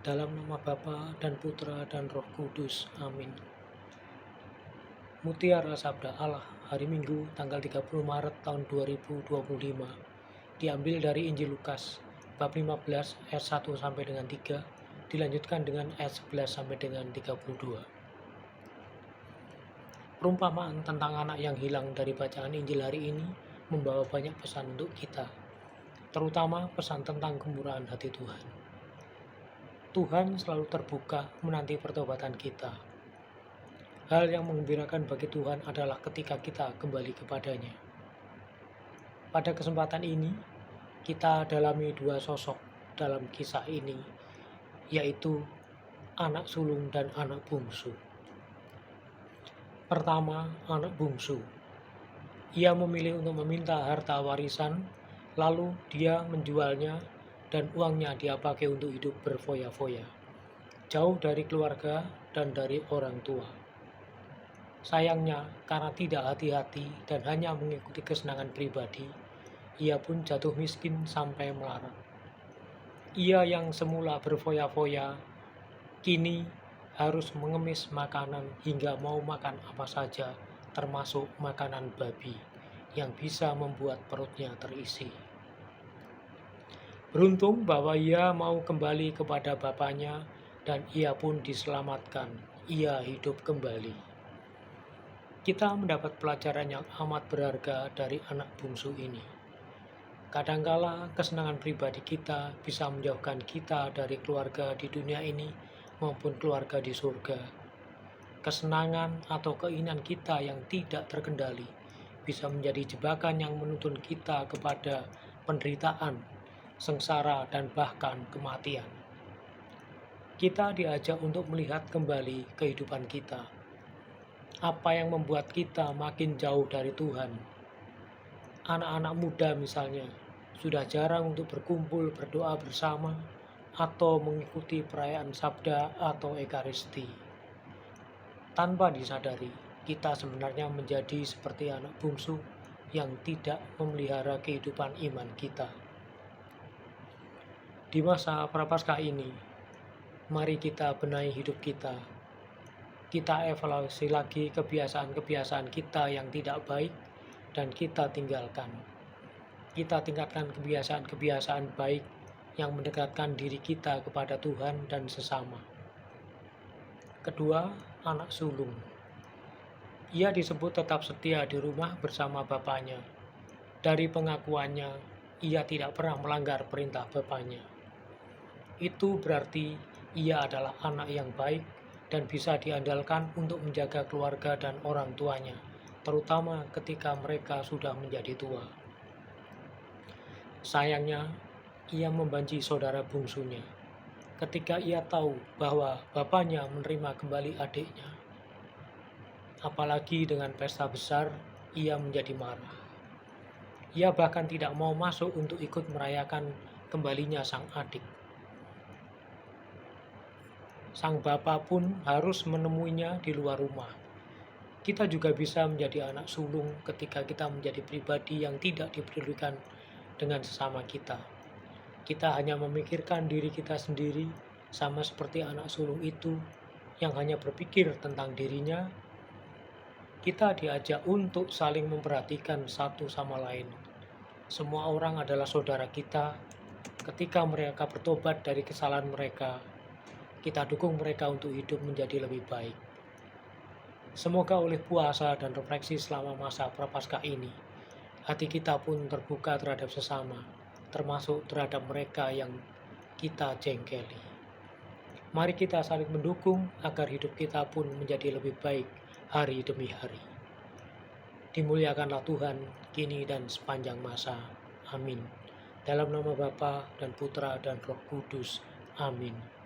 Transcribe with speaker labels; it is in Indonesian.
Speaker 1: Dalam nama Bapa dan Putra dan Roh Kudus. Amin. Mutiara Sabda Allah hari Minggu tanggal 30 Maret tahun 2025 diambil dari Injil Lukas bab 15 ayat 1 sampai dengan 3, dilanjutkan dengan ayat 11 sampai dengan 32. Perumpamaan tentang anak yang hilang dari bacaan Injil hari ini membawa banyak pesan untuk kita, terutama pesan tentang kemurahan hati Tuhan. Tuhan selalu terbuka menanti pertobatan kita. Hal yang menggembirakan bagi Tuhan adalah ketika kita kembali kepadanya. Pada kesempatan ini, kita dalami dua sosok dalam kisah ini, yaitu anak sulung dan anak bungsu. Pertama, anak bungsu. Ia memilih untuk meminta harta warisan, lalu dia menjualnya dan uangnya dia pakai untuk hidup berfoya-foya, jauh dari keluarga dan dari orang tua. Sayangnya, karena tidak hati-hati dan hanya mengikuti kesenangan pribadi, ia pun jatuh miskin sampai melarat. Ia yang semula berfoya-foya, kini harus mengemis makanan hingga mau makan apa saja, termasuk makanan babi, yang bisa membuat perutnya terisi. Beruntung bahwa ia mau kembali kepada bapaknya dan ia pun diselamatkan. Ia hidup kembali. Kita mendapat pelajaran yang amat berharga dari anak bungsu ini. Kadangkala kesenangan pribadi kita bisa menjauhkan kita dari keluarga di dunia ini maupun keluarga di surga. Kesenangan atau keinginan kita yang tidak terkendali bisa menjadi jebakan yang menuntun kita kepada penderitaan, sengsara, dan bahkan kematian. Kita diajak untuk melihat kembali kehidupan kita. Apa yang membuat kita makin jauh dari Tuhan? Anak-anak muda misalnya, sudah jarang untuk berkumpul berdoa bersama atau mengikuti perayaan sabda atau ekaristi. Tanpa disadari, kita sebenarnya menjadi seperti anak bungsu yang tidak memelihara kehidupan iman kita. Di masa Prapaskah ini, mari kita benahi hidup kita. Kita evaluasi lagi kebiasaan-kebiasaan kita yang tidak baik dan kita tinggalkan. Kita tingkatkan kebiasaan-kebiasaan baik yang mendekatkan diri kita kepada Tuhan dan sesama. Kedua, anak sulung. Ia disebut tetap setia di rumah bersama bapaknya. Dari pengakuannya, ia tidak pernah melanggar perintah bapaknya. Itu berarti ia adalah anak yang baik dan bisa diandalkan untuk menjaga keluarga dan orang tuanya, terutama ketika mereka sudah menjadi tua. Sayangnya, ia membenci saudara bungsunya ketika ia tahu bahwa bapaknya menerima kembali adiknya. Apalagi dengan pesta besar, ia menjadi marah. Ia bahkan tidak mau masuk untuk ikut merayakan kembalinya sang adik. Sang bapak pun harus menemuinya di luar rumah. Kita juga bisa menjadi anak sulung ketika kita menjadi pribadi yang tidak dipedulikan dengan sesama kita. Kita hanya memikirkan diri kita sendiri, sama seperti anak sulung itu yang hanya berpikir tentang dirinya. Kita diajak untuk saling memperhatikan satu sama lain. Semua orang adalah saudara kita. Ketika mereka bertobat dari kesalahan mereka, kita dukung mereka untuk hidup menjadi lebih baik. Semoga oleh puasa dan refleksi selama masa Prapaskah ini, hati kita pun terbuka terhadap sesama, termasuk terhadap mereka yang kita jengkeli. Mari kita saling mendukung agar hidup kita pun menjadi lebih baik hari demi hari. Dimuliakanlah Tuhan kini dan sepanjang masa. Amin. Dalam nama Bapa dan Putra dan Roh Kudus. Amin.